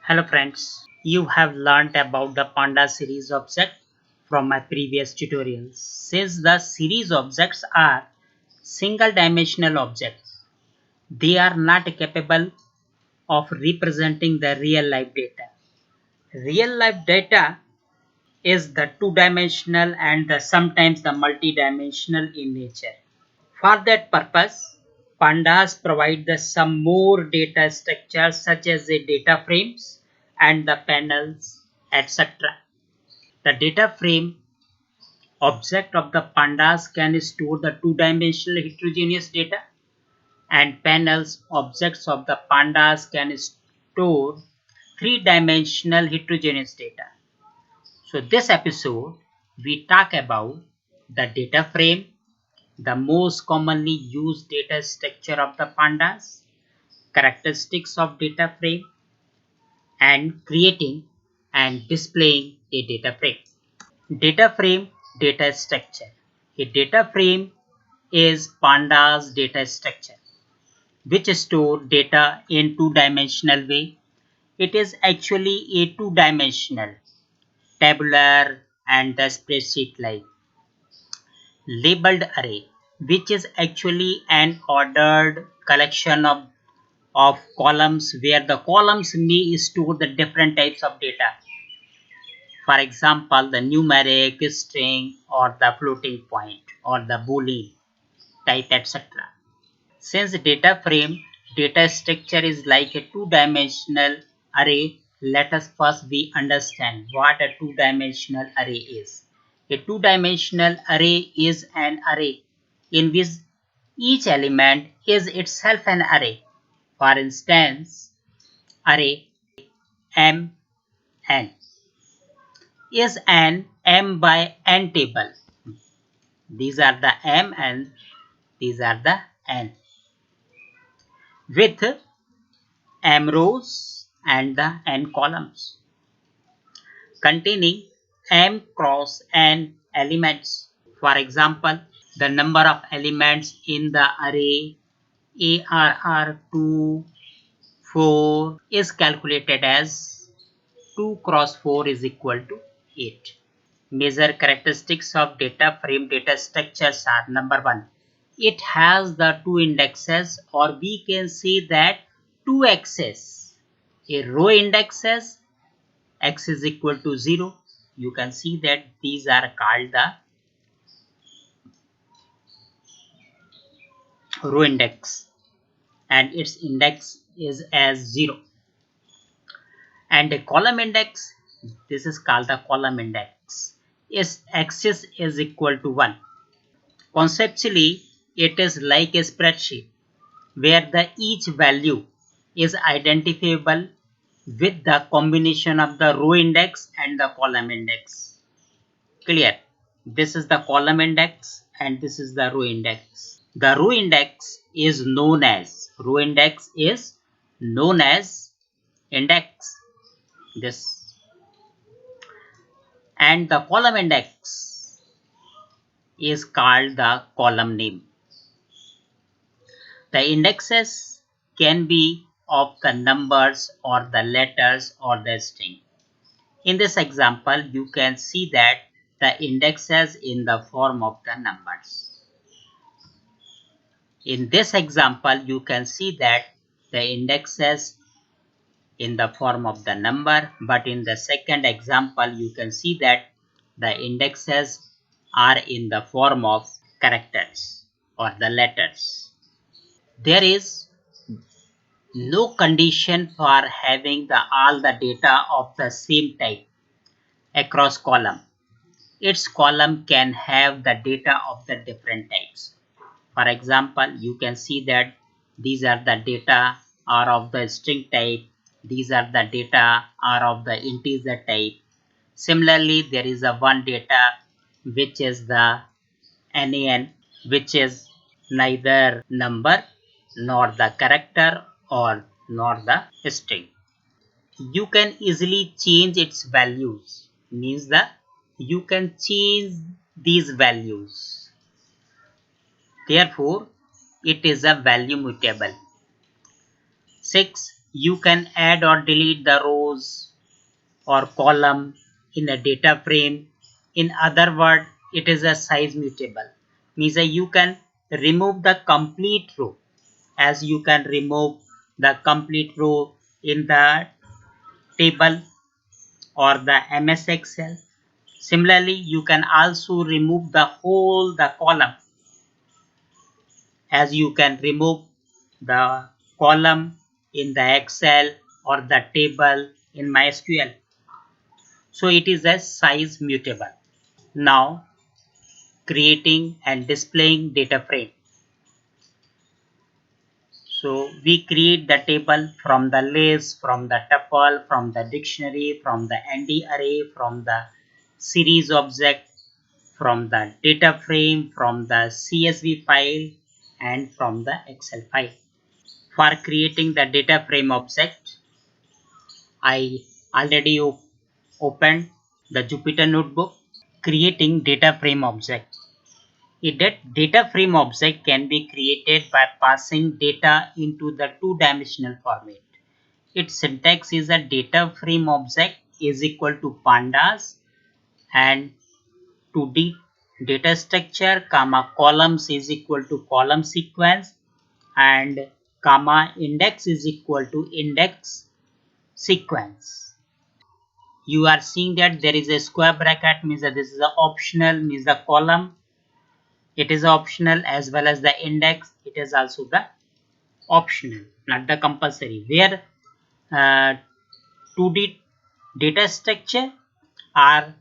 Hello friends, you have learnt about the Panda series object from my previous tutorials. Since the series objects are single dimensional objects, they are not capable of representing the real life data. Real life data is the two-dimensional and sometimes the multi-dimensional in nature. For that purpose, pandas provide some more data structures such as the data frames and the panels, etc. The data frame object of the pandas can store the two-dimensional heterogeneous data, and panels objects of the pandas can store three-dimensional heterogeneous data. So this episode we talk about the data frame, the most commonly used data structure of the pandas, characteristics of data frame, and creating and displaying a data frame. Data frame data structure. A data frame is pandas data structure which store data in two-dimensional way. It is actually a two-dimensional tabular and the spreadsheet like labeled array, which is actually an ordered collection of columns where the columns may store the different types of data. For example, the numeric, string, or the floating point, or the boolean type, etc. Since data frame data structure is like a two-dimensional array, let us first we understand what a two-dimensional array is. A two-dimensional array is an array in which each element is itself an array. For instance, array M n is an m by n table. These are the m and these are the n with m rows and the n columns containing m cross n elements. For example, the number of elements in the array ARR2 4 is calculated as 2 cross 4 is equal to 8. Major characteristics of data frame data structures are: number 1, it has the two indexes, or we can say that two axes. A row indexes x is equal to 0. You can see that these are called the row index and its index is as 0. And a column index, this is called the column index, its axis is equal to 1. Conceptually, it is like a spreadsheet where the each value is identifiable with the combination of the row index and the column index. Clear? This is the column index and this is the row index. The row index is known as index this, and the column index is called the column name. The indexes can be of the numbers or the letters or the string. In this example, you can see that the indexes in the form of the numbers. In this example, you can see that the indexes in the form of the number, but in the second example, you can see that the indexes are in the form of characters or the letters. There is no condition for having all the data of the same type across column. Its column can have the data of the different types. For example, you can see that these are the data are of the string type. These are the data are of the integer type. Similarly, there is a one data which is the NaN, which is neither number nor the character or nor the string. You can easily change its values, means that you can change these values. Therefore, it is a value mutable. 6. You can add or delete the rows or column in a data frame. In other words, it is a size mutable. Means that you can remove the complete row, as you can remove the complete row in the table or the MS Excel. Similarly, you can also remove the whole the column, as you can remove the column in the Excel or the table in MySQL. So it is a size mutable. Now creating and displaying data frame. So we create the table from the list, from the tuple, from the dictionary, from the ND array, from the series object, from the data frame, from the CSV file, and from the Excel file. For creating the data frame object, I already opened the Jupyter Notebook. Creating data frame object. A data frame object can be created by passing data into the two-dimensional format. Its syntax is a data frame object is equal to pandas and 2D data structure, comma columns is equal to column sequence, and comma index is equal to index sequence. You are seeing that there is a square bracket, means that this is a optional, means the column it is optional, as well as the index it is also the optional, not the compulsory. Where 2D data structure are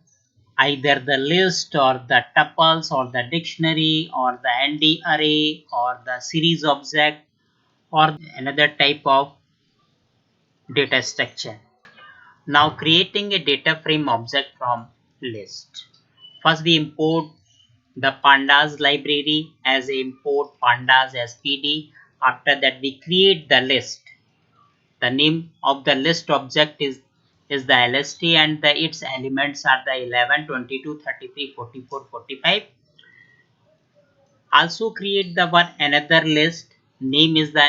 either the list or the tuples or the dictionary or the ND array or the series object or another type of data structure. Now creating a data frame object from list. First we import the pandas library as a import pandas as PD. After that we create the list. The name of the list object is the LST, and its elements are the 11, 22, 33, 44, 45. Also create the one another list, name is the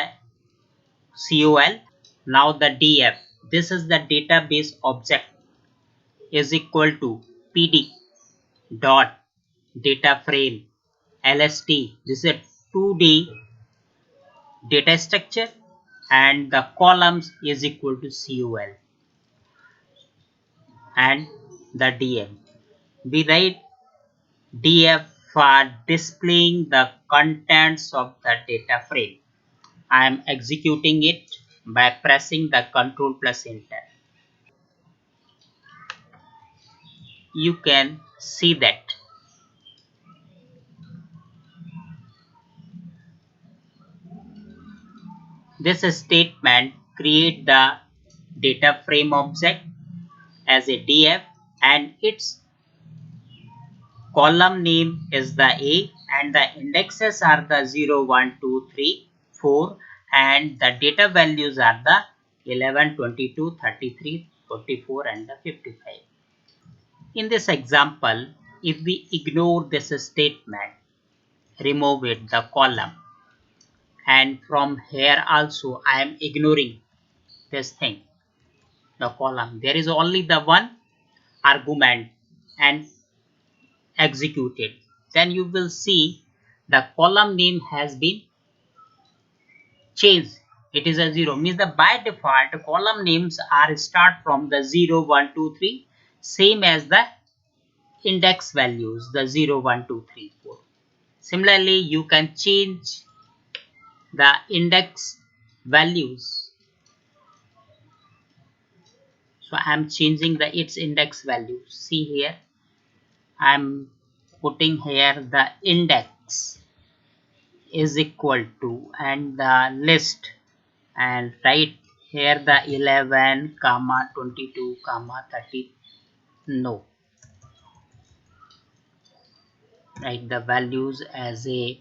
COL. Now the DF, this is the database object, is equal to PD dot data frame LST. This is a 2D data structure, and the columns is equal to COL and the DM. We write DF for displaying the contents of the data frame. I am executing it by pressing the Ctrl plus Enter. You can see that this statement create the data frame object as a DF, and its column name is the A, and the indexes are the 0, 1, 2, 3, 4, and the data values are the 11, 22, 33, 44, and the 55. In this example, if we ignore this statement, remove it the column, and from here also I am ignoring this thing, the column. There is only the one argument and executed. Then you will see the column name has been changed. It is a 0, means the by default column names are start from the 0, 1, 2, 3, same as the index values, the 0, 1, 2, 3, 4. Similarly, you can change the index values. So I am changing the its index value. See here, I am putting here the index is equal to and the list, and write here the 11 comma 22 comma 30. No, write the values as a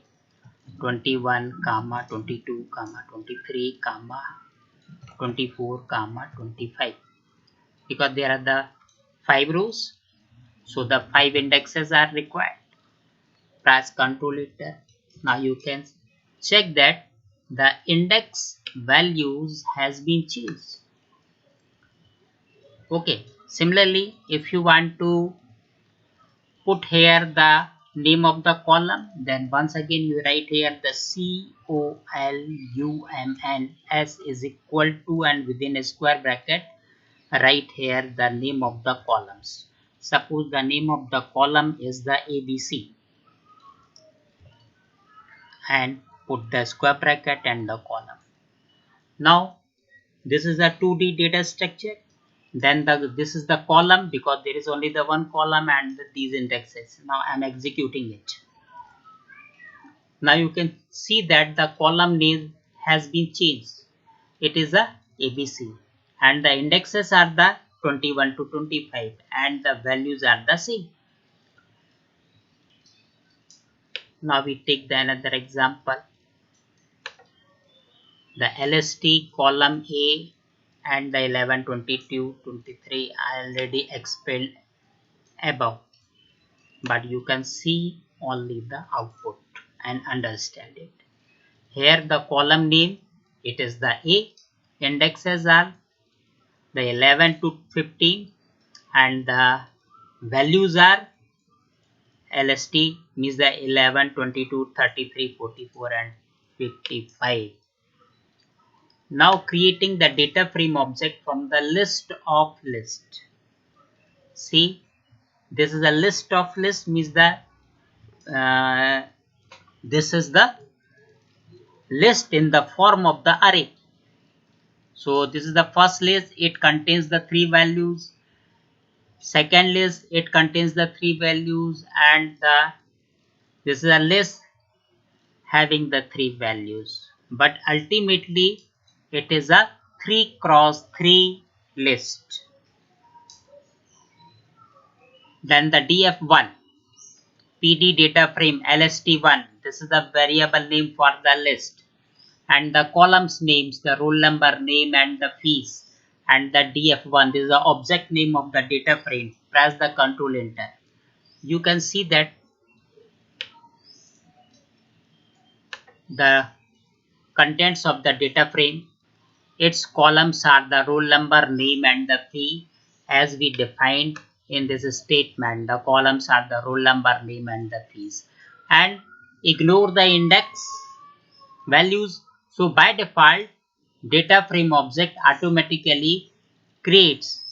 21 comma 22 comma 23 comma 24 comma 25, because there are the 5 rows, so the 5 indexes are required. Press Ctrl Enter. Now you can check that the index values has been changed. Okay, similarly, if you want to put here the name of the column, then once again you write here the columns is equal to, and within a square bracket write here the name of the columns. Suppose the name of the column is the ABC, and put the square bracket and the column. Now this is a 2D data structure. Then this is the column, because there is only the one column and these indexes. Now I am executing it. Now you can see that the column name has been changed. It is a ABC, and the indexes are the 21 to 25, and the values are the same. Now we take the another example. The LST column A and the 11, 22, 23 I already explained above, but you can see only the output and understand it. Here the column name, it is the A, indexes are the 11 to 15, and the values are LST, means the 11, 22, 33, 44 and 55. Now creating the data frame object from the list of list. See, this is a list of list, means the this is the list in the form of the array. So this is the first list, it contains the three values. Second list, it contains the three values, and this is a list having the three values. But ultimately it is a 3 cross 3 list. Then the df1 pd data frame lst1, this is the variable name for the list, and the columns names, the roll number, name and the fees, and the df1, this is the object name of the data frame. Press the control enter. You can see that the contents of the data frame, its columns are the roll number, name and the fee, as we defined in this statement. The columns are the roll number, name and the fees, and ignore the index values. So by default data frame object automatically creates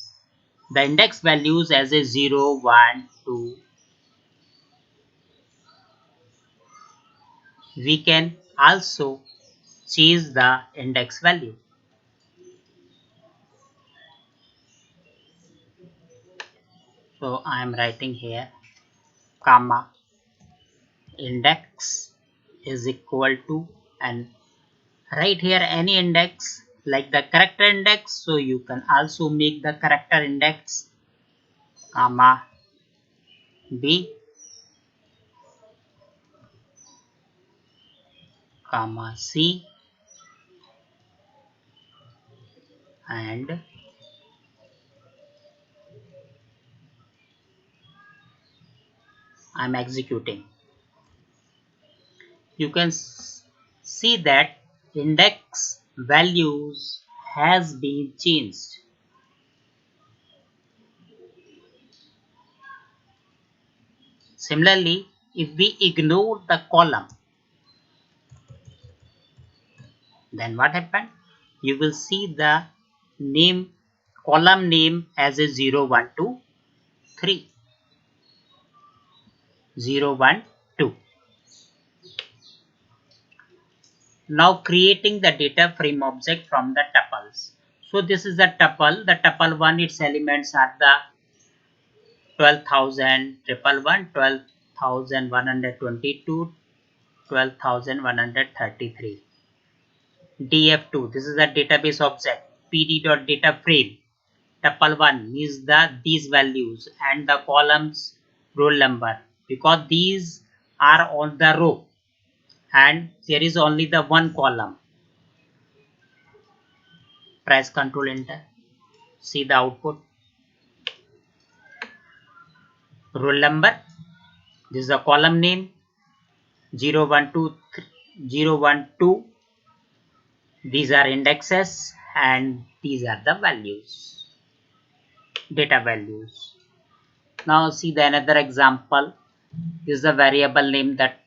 the index values as a 0, 1, 2. We can also change the index value. So I am writing here comma index is equal to, and write here any index like the character index. So you can also make the character index comma b comma c, and I'm executing. You can see that index values has been changed. Similarly, if we ignore the column, then what happened? You will see the name, column name as a 0, 1, 2, 3, 0, 1, 2. Now creating the data frame object from the tuples. So this is the tuple. The tuple 1, its elements are the 12,000, 111, 12,122, 12,133. df2, this is a database object. pd.dataframe tuple 1 means these values and the columns roll number, because these are on the row and there is only the one column. Press Ctrl Enter. See the output. Roll number. This is the column name 012, 012, These are indexes and these are the values, data values. Now see the another example is the variable name that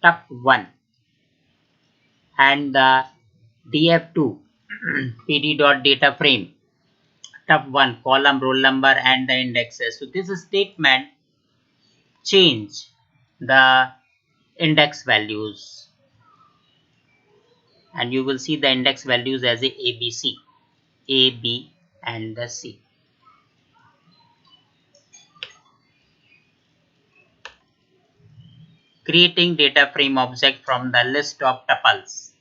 tup1 and the df2 pd.data frame tup1 column roll number and the indexes. So this statement change the index values and you will see the index values as a ABC, A, B and the C. Creating data frame object from the list of tuples.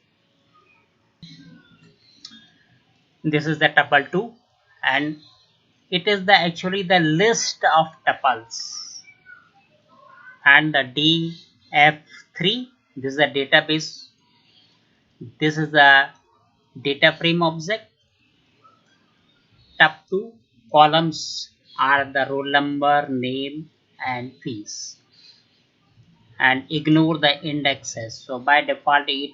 This is the tuple 2 and it is the actually the list of tuples and the df3 this is the database, this is the data frame object. Tup2 columns are the roll number, name and fees and ignore the indexes. So by default it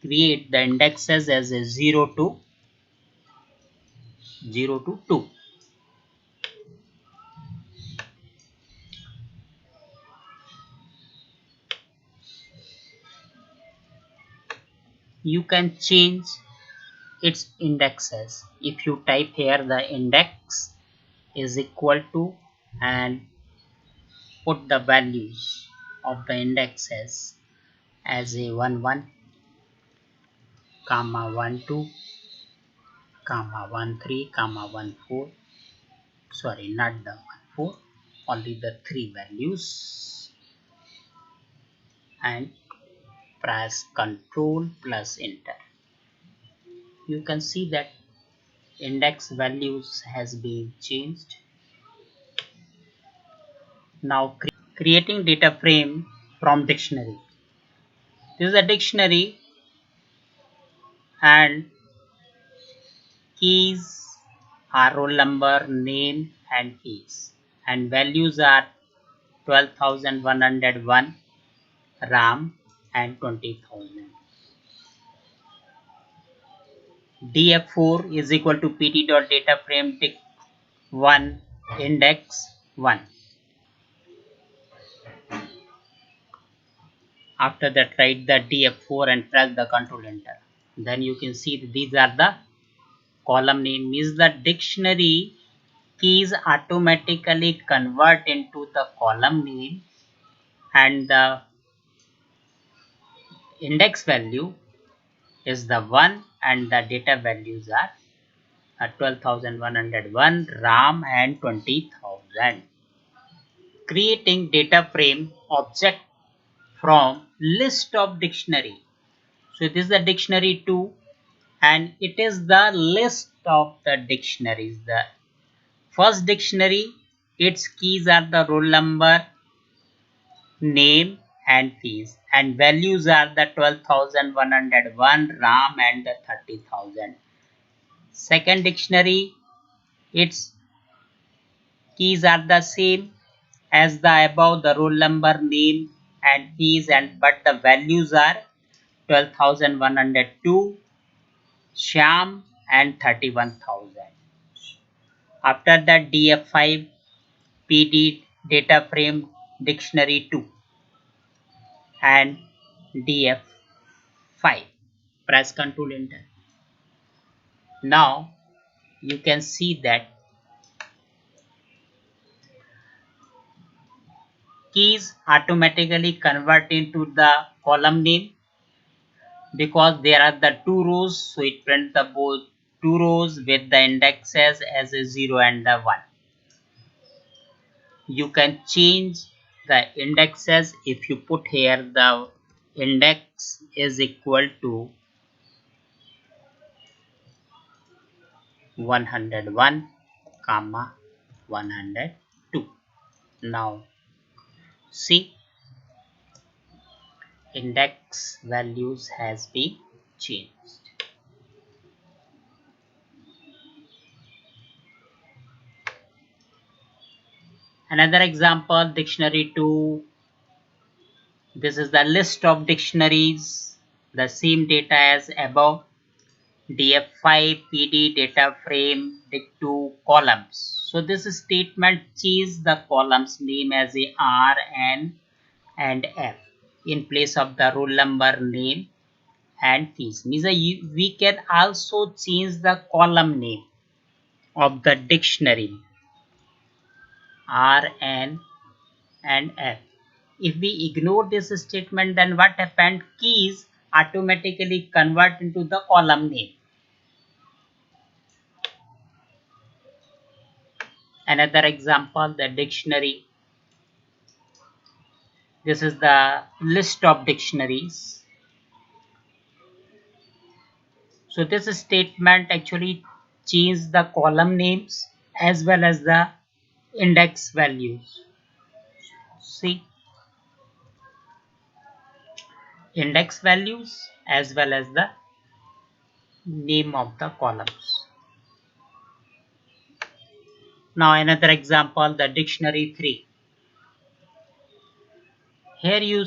create the indexes as a 0 to 2. You can change its indexes. If you type here the index is equal to and put the values of the indexes as a 1 1 comma 1 2 comma 1 3 comma 1 4, sorry not the 1 4, only the 3 values and press Ctrl plus enter. You can see that index values has been changed. Now creating data frame from dictionary. This is a dictionary and keys are roll number, name and fees and values are 12,101 RAM and 20,000. df4 is equal to pt.dataframe tick 1 index 1. After that write the df4 and press the control enter. Then you can see that these are the column name is the dictionary keys automatically convert into the column name and the index value is the 1 and the data values are 12,101 RAM and 20,000. Creating data frame object from list of dictionary. So this is the dictionary 2 and it is the list of the dictionaries. The first dictionary, its keys are the roll number, name and fees and values are the 12,101 RAM and the 30,000. Second dictionary, its keys are the same as the above, the roll number, name and fees and but the values are 12,102 Sham and 31,000. After that df5 pd data frame dictionary 2 and df5. Press Ctrl enter. Now you can see that keys automatically convert into the column name because there are the two rows, so it prints the both two rows with the indexes as a 0 and the 1. You can change the indexes if you put here the index is equal to 101 comma 102. Now see index values has been changed. Another example dictionary 2. This is the list of dictionaries, the same data as above. df5 pd data frame dict2 columns. So this statement changes the columns name as a r, n and f in place of the roll number name and fees. Means we can also change the column name of the dictionary r, n and f. If we ignore this statement, then what happened? Keys automatically convert into the column name. Another example, the dictionary. This is the list of dictionaries. So this statement actually changes the column names as well as the index values. See, index values as well as the name of the columns. Now another example, the dictionary 3. Here you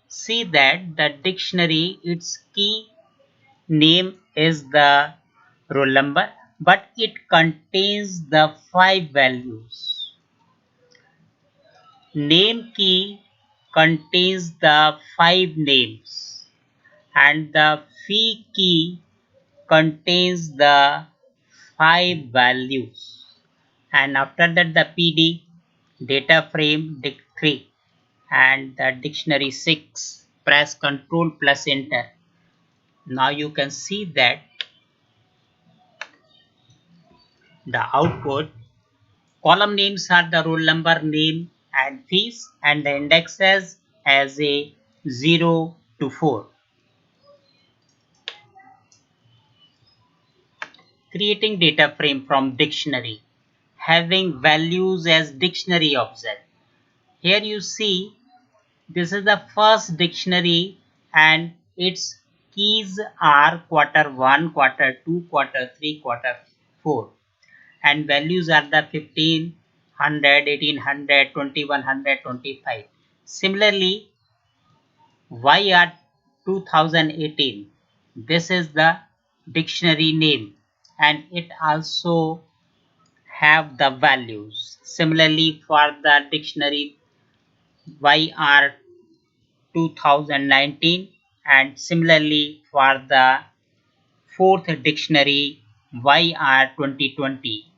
see that the dictionary, its key name is the roll number, but it contains the 5 values. Name key contains the 5 names and the fee key contains the 5 values. And after that the PD, data frame dict3 and the dictionary 6. Press Ctrl plus enter. Now you can see that the output column names are the roll number, name and fees, and the indexes as a 0 to 4. Creating data frame from dictionary, having values as dictionary object. Here you see this is the first dictionary and its keys are quarter 1, quarter 2, quarter 3, quarter 4, and values are the 1500, 1800, 2100, 25. Similarly, YR 2018, this is the dictionary name and it also have the values. Similarly, for the dictionary YR 2019 and similarly for the fourth dictionary YR 2020.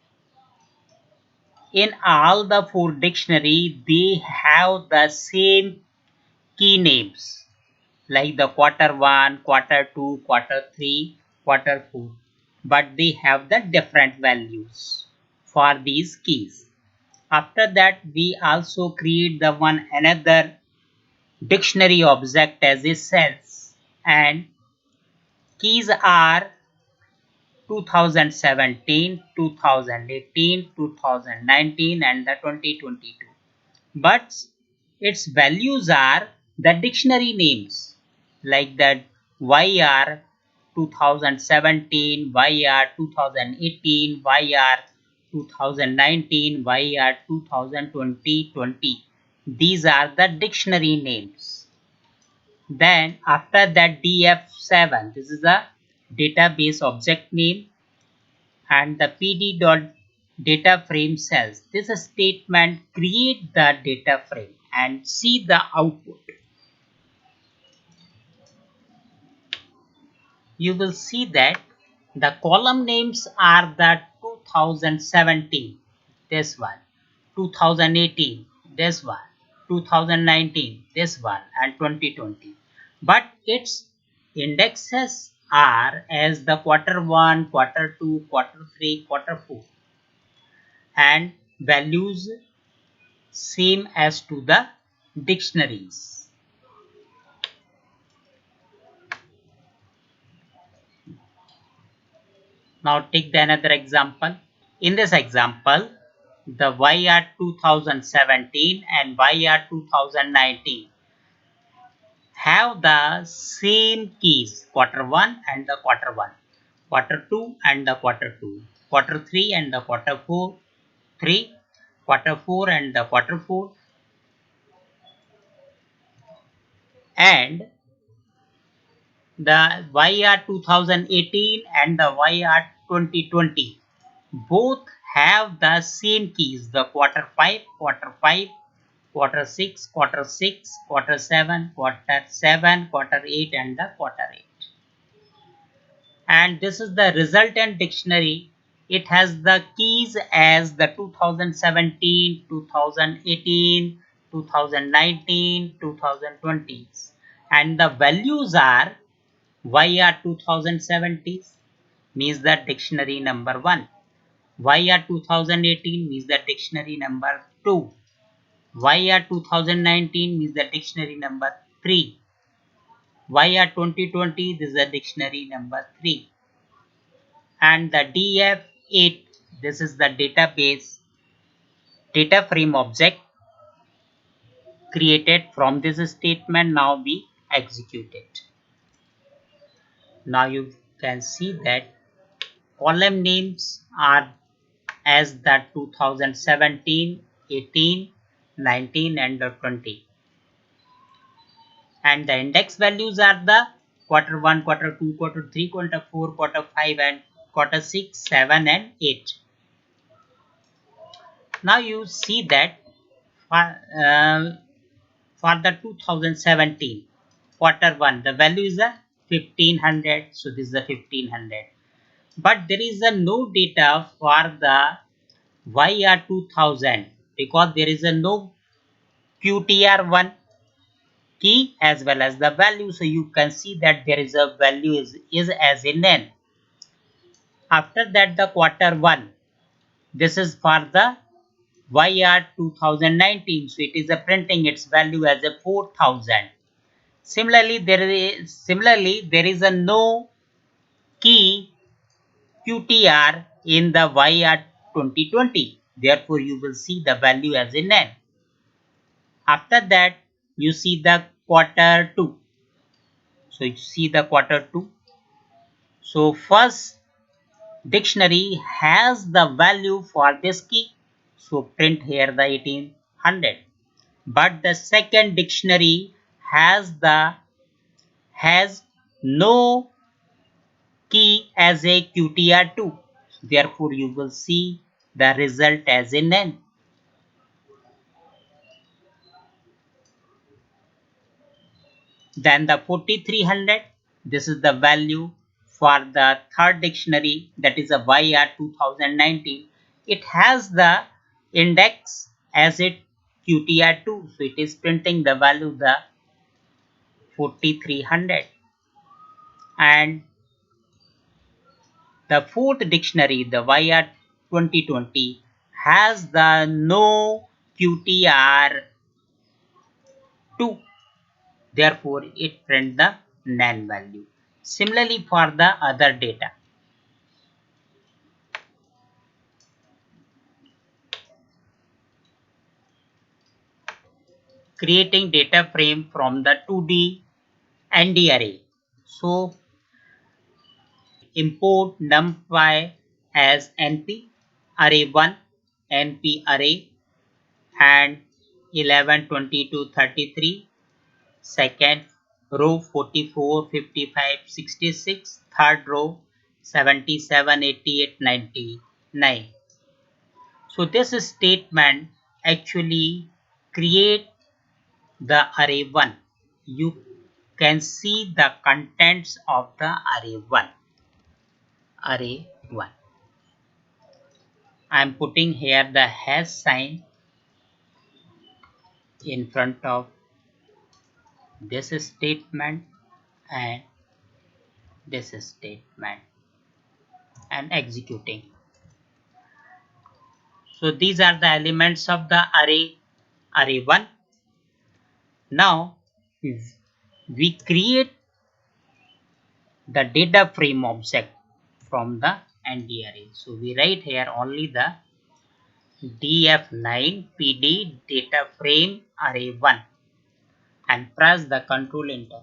In all the 4 dictionary, they have the same key names like the quarter 1, quarter 2, quarter 3, quarter 4, but they have the different values for these keys. After that, we also create the one another dictionary object as a cells, and keys are 2017, 2018, 2019 and the 2022. But its values are the dictionary names like that YR 2017, YR 2018, YR 2019, YR 2020. These are the dictionary names. Then after that df7, this is the database object name, and the pd dot data frame cells. This statement create the data frame and see the output. You will see that the column names are the 2017, this one, 2018, this one, 2019, this one, and 2020. But its indexes are as the quarter 1, quarter 2, quarter 3, quarter 4, and values same as to the dictionaries. Now take the another example. In this example, the YR 2017 and YR 2019 have the same keys, quarter 1 and the quarter 1, quarter 2 and the quarter 2, quarter 3 and the quarter 4, 3, quarter 4 and the quarter 4, and The YR 2018 and the YR 2020 both have the same keys, the quarter 5, quarter 6, quarter 6, quarter 7, quarter 7, quarter 8 and the quarter 8. And this is the resultant dictionary. It has the keys as the 2017, 2018, 2019, 2020, and the values are YR 2070 means the dictionary number 1, YR 2018 means the dictionary number 2, YR 2019 means the dictionary number 3, YR 2020 this is the dictionary number 3, and the DF8 this is the database data frame object created from this statement. Now we execute it. Now you can see that column names are as the 2017, 18, 19 and 20, and the index values are the quarter 1, quarter 2, quarter 3, quarter 4, quarter 5 and quarter 6, 7 and 8. Now you see that for the 2017 quarter 1 the value is a 1500, so this is the 1500, but there is a no data for the YR 2000 because there is a no QTR1 key as well as the value, so you can see that there is a value is as in n. After that the quarter 1 this is for the YR 2019, so it is a printing its value as a 4000. Similarly there is a no key QTR in the YR 2020, therefore you will see the value as in n. After that you see the quarter 2, so you see the quarter 2, so first dictionary has the value for this key, so print here the 1800, but the second dictionary has no key as a QTR2, therefore you will see the result as in n. Then the 4300 this is the value for the third dictionary, that is a YR 2019. It has the index as it QTR2, so it is printing the value the 4300. And the fourth dictionary, the YR 2020, has the no QTR2, therefore it print the NaN value. Similarly for the other data, creating data frame from the 2D ND array. So import numpy as np array1 np array and 11, 22, 33, second row 44, 55, 66, third row 77, 88, 99. So this statement actually create the array 1. You can see the contents of the array 1. Array 1. I am putting here the hash sign in front of this statement and this statement and executing. So these are the elements of the array 1. Now we create the data frame object from the ND array. So we write here only the df9 pd data frame array 1 and press the control enter.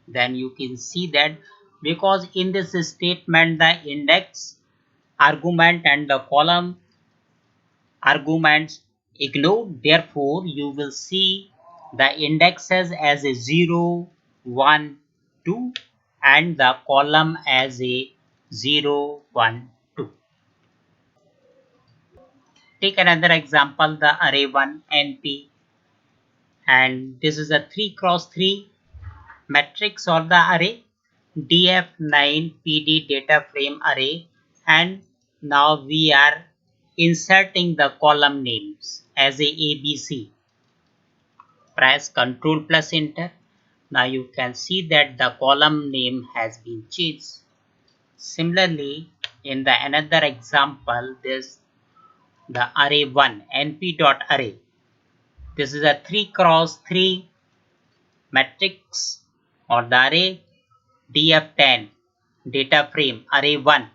Then you can see that because in this statement the index argument and the column arguments ignored, therefore you will see the indexes as a 0, 1, 2 and the column as a 0, 1, 2. Take another example, the array 1 NP, and this is a 3 cross 3 matrix or the array DF9 PD data frame array, and now we are inserting the column names as a ABC. Press Ctrl plus Enter. Now you can see that the column name has been changed. Similarly, in the another example, this the array 1 np.array. This is a 3 cross 3 matrix or the array df10 data frame array 1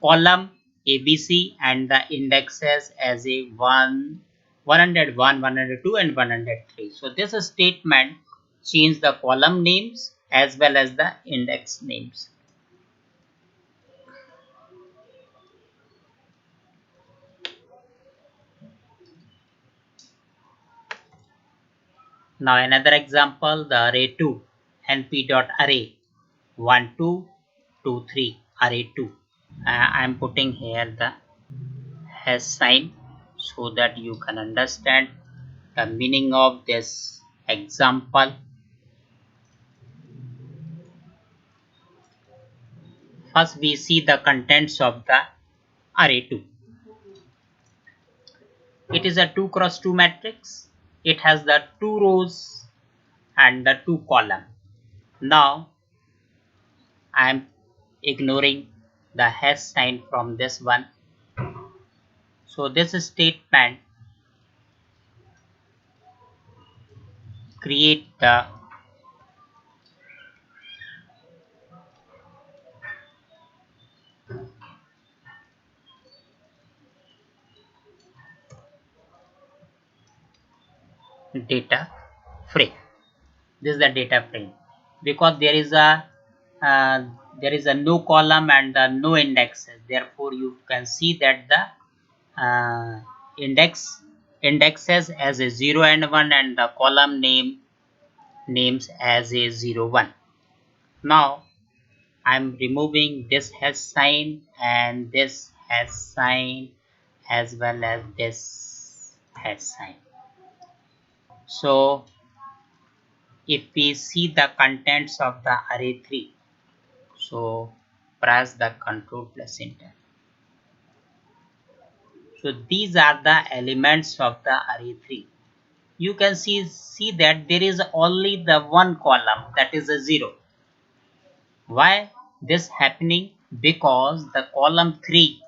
column ABC, and the indexes as a 1, 101, 102 and 103. So this statement change the column names as well as the index names. Now another example, the array 2 np.array 1, 2, 2, 3 array 2. I am putting here the hash sign so that you can understand the meaning of this example. First we see the contents of the array 2. It is a 2 cross 2 matrix. It has the 2 rows and the 2 columns. Now I am ignoring the hash sign from this one. So this statement create the data frame. This is the data frame because uh, there is a no column and no indexes. Therefore, you can see that the indexes as a 0 and 1 and the column names as a 0, 1. Now I'm removing this hash sign and this hash sign as well as this hash sign. So if we see the contents of the array 3, so press the Ctrl plus Enter. So these are the elements of the array 3. You can see that there is only the one column, that is a 0. Why this happening? Because the column 3,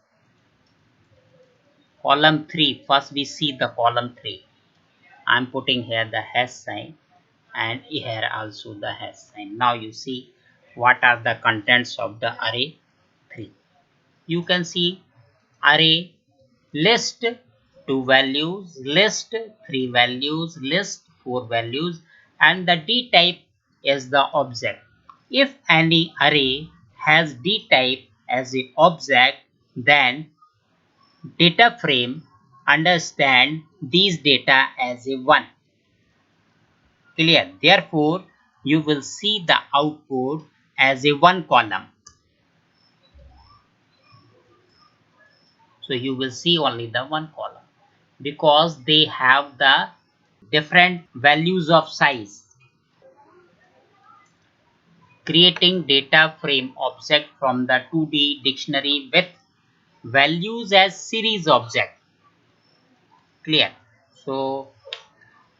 first we see the column 3. I'm putting here the hash sign and here also the hash sign. Now you see what are the contents of the array 3. You can see array list 2 values, list 3 values, list 4 values, and the D type is the object. If any array has D type as the object, then data frame understand these data as a 1. Clear? Therefore, you will see the output as a 1 column. So you will see only the 1 column because they have the different values of size. Creating data frame object from the 2D dictionary with values as series object. Clear? So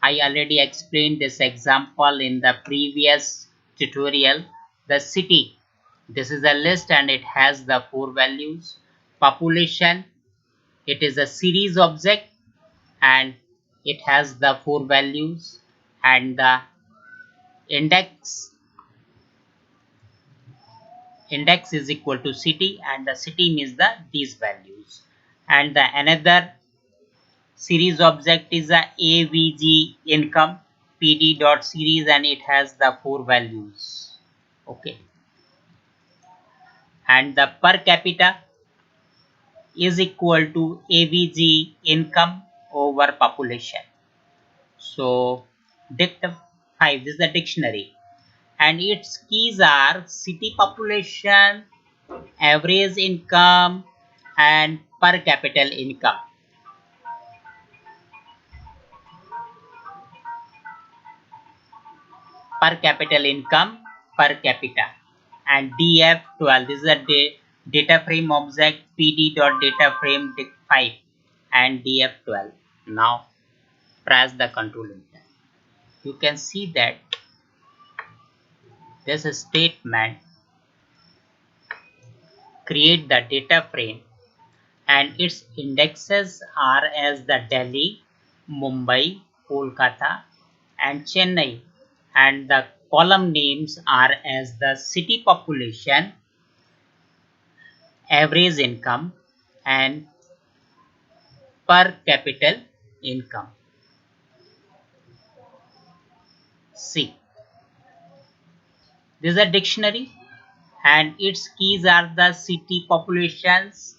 I already explained this example in the previous tutorial. The city, this is a list and it has the 4 values. Population, it is a series object and it has the 4 values, and the index is equal to city, and the city means these values, and the another series object is a avg income pd dot series and it has the 4 values. Okay, and the per capita is equal to avg income over population. So dict 5 is the dictionary, and its keys are city population, average income, and per capita income. Per capita income per capita, and df12, this is a data frame object pd.dataframe 5 and df12. Now press the control enter. You can see that this statement create the data frame and its indexes are as the Delhi, Mumbai, Kolkata and Chennai, and the column names are as the city population, average income and per capita income. See, this is a dictionary and its keys are the city populations,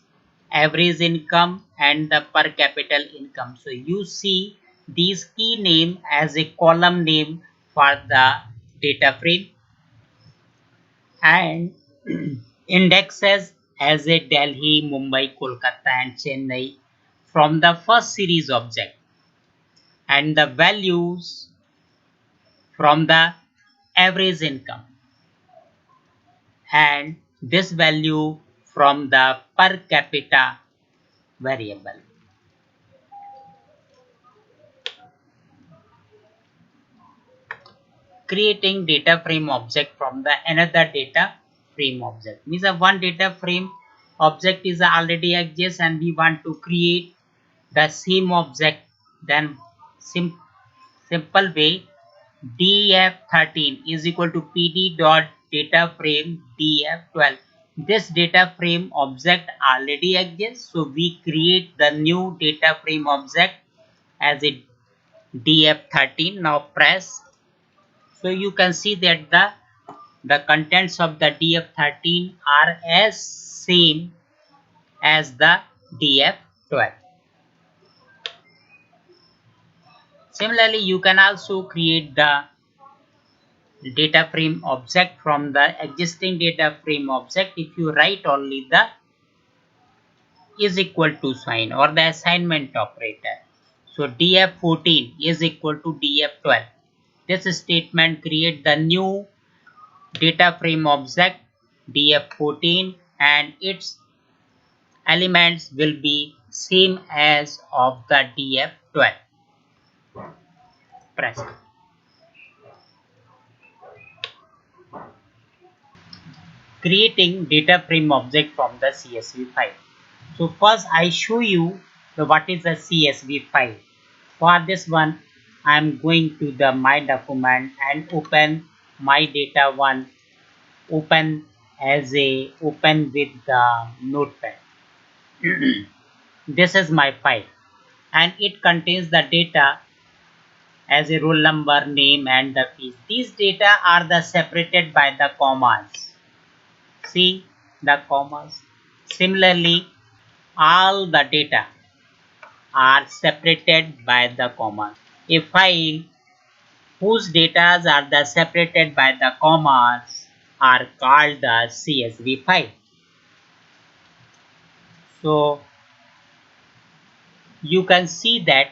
average income and the per capita income. So you see these key name as a column name for the data frame and indexes as a Delhi, Mumbai, Kolkata and Chennai from the first series object, and the values from the average income and this value from the per capita variable. Creating data frame object from the another data frame object means a one data frame object is already exists and we want to create the same object. Then simple way, df13 is equal to pd dot data frame df12. This data frame object already exists, so we create the new data frame object as a df13. Now press, so you can see that the contents of the df13 are as same as the df12. Similarly, you can also create the data frame object from the existing data frame object if you write only the is equal to sign or the assignment operator. So df14 is equal to df12. This statement create the new data frame object df14 and its elements will be same as of the df12. Press. Creating data frame object from the CSV file. So first I show you what is a CSV file. For this one I am going to the my document and open my data one, open as a open with the notepad. This is my file and it contains the data as a roll number, name and the fees. These data are the separated by the commas. See the commas. Similarly, all the data are separated by the commas. A file whose data are the separated by the commas are called the CSV file. So you can see that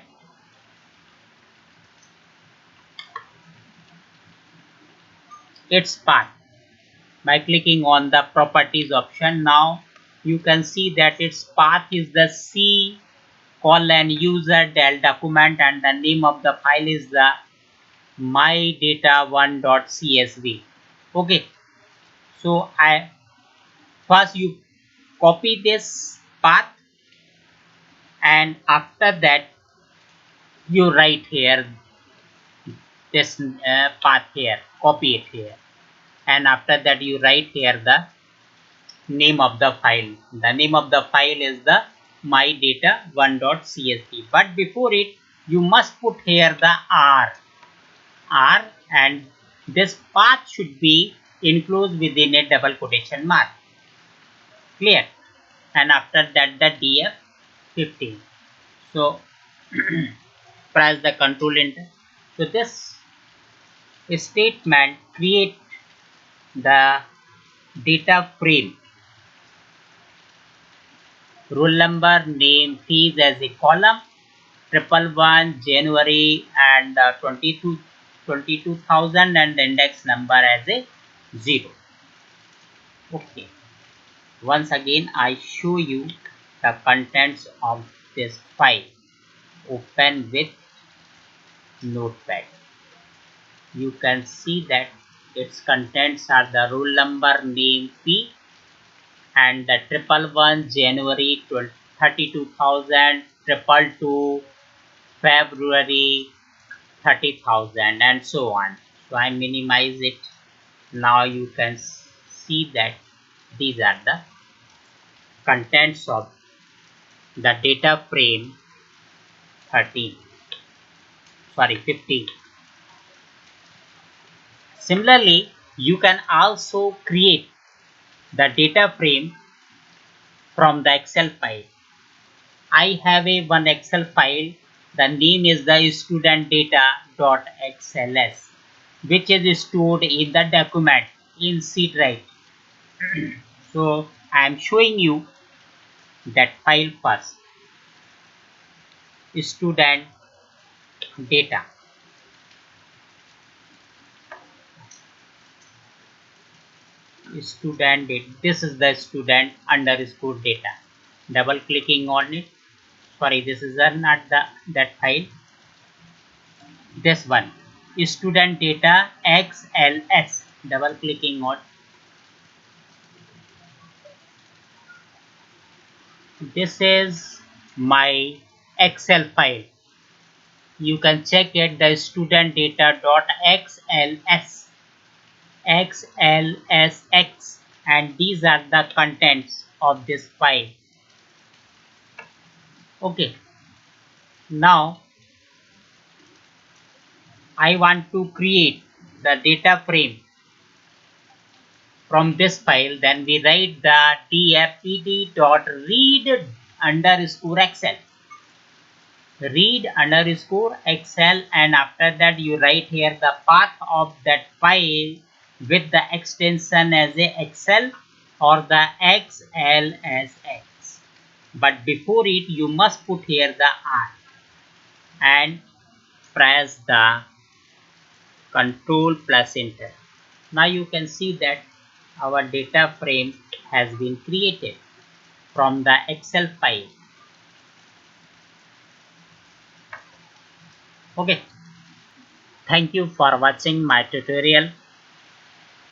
its path by clicking on the properties option. Now you can see that its path is the C colon user del document and the name of the file is the mydata1.csv. Okay, so I first you copy this path and after that you write here this path here, copy it here, and after that you write here the name of the file. The name of the file is the mydata1.csv, but before it you must put here the r, and this path should be enclosed within a double quotation mark. Clear? And after that the df15. So press the control enter. So this statement create the data frame, roll number, name, fees as a column, 111 January and 22,000 and the index number as a 0. Okay. Once again I show you the contents of this file. Open with Notepad. You can see that its contents are the roll number, name, fee, and the 111 January 32,000, 222 February 30,000, and so on. So I minimize it. Now you can see that these are the contents of the data frame 13, sorry 15. Similarly, you can also create the data frame from the Excel file. I have a one Excel file. The name is the student data.xls, which is stored in the document in C drive. So I am showing you that file first. Student data. Student data. This is the student underscore data. Double clicking on it. Sorry, this is not the that file. This one. Student data XLS. Double clicking on. This is my Excel file. You can check it, the student data.xls, xlsx, and these are the contents of this file. Okay, now I want to create the data frame from this file. Then we write the dfpd.read underscore excel, read underscore excel, and after that you write here the path of that file with the extension as a excel or the xlsx. But before it you must put here the r and press the control plus enter. Now you can see that our data frame has been created from the Excel file. Okay, thank you for watching my tutorial.